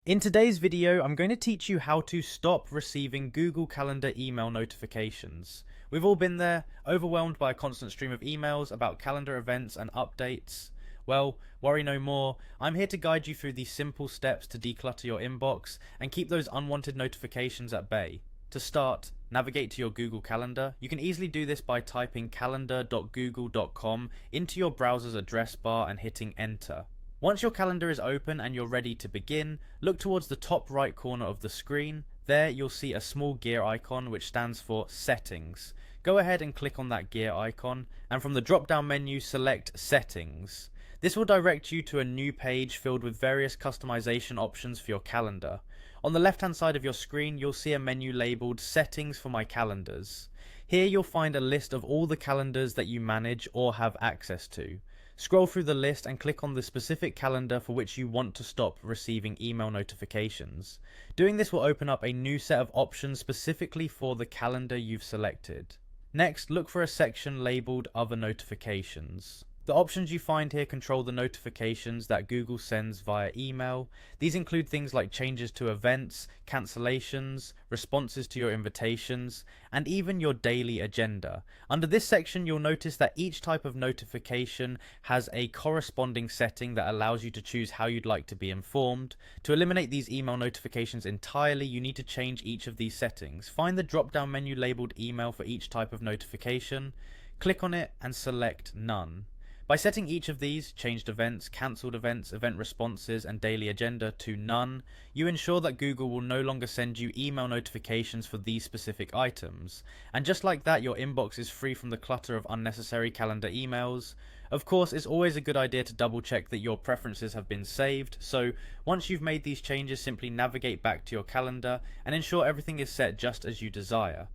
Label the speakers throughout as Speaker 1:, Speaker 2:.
Speaker 1: In today's video, I'm going to teach you how to stop receiving Google Calendar email notifications. We've all been there, overwhelmed by a constant stream of emails about calendar events and updates. Well, worry no more. I'm here to guide you through these simple steps to declutter your inbox and keep those unwanted notifications at bay. To start, navigate to your Google Calendar. You can easily do this by typing calendar.google.com into your browser's address bar and hitting enter. Once your calendar is open and you're ready to begin, look towards the top right corner of the screen. There you'll see a small gear icon which stands for Settings. Go ahead and click on that gear icon, and from the drop down menu select Settings. This will direct you to a new page filled with various customization options for your calendar. On the left hand side of your screen you'll see a menu labelled Settings for my calendars. Here you'll find a list of all the calendars that you manage or have access to. Scroll through the list and click on the specific calendar for which you want to stop receiving email notifications. Doing this will open up a new set of options specifically for the calendar you've selected. Next, look for a section labelled Other Notifications. The options you find here control the notifications that Google sends via email. These include things like changes to events, cancellations, responses to your invitations, and even your daily agenda. Under this section, you'll notice that each type of notification has a corresponding setting that allows you to choose how you'd like to be informed. To eliminate these email notifications entirely, you need to change each of these settings. Find the drop-down menu labeled email for each type of notification, click on it and select None. By setting each of these, changed events, cancelled events, event responses, and daily agenda to none, you ensure that Google will no longer send you email notifications for these specific items. And just like that, your inbox is free from the clutter of unnecessary calendar emails. Of course, it's always a good idea to double check that your preferences have been saved, so once you've made these changes, simply navigate back to your calendar and ensure everything is set just as you desire.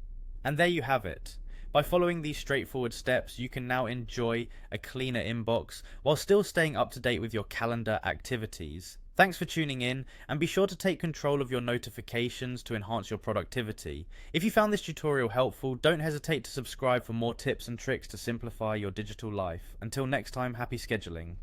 Speaker 1: And there you have it. By following these straightforward steps, you can now enjoy a cleaner inbox while still staying up to date with your calendar activities. Thanks for tuning in, and be sure to take control of your notifications to enhance your productivity. If you found this tutorial helpful, don't hesitate to subscribe for more tips and tricks to simplify your digital life. Until next time, happy scheduling.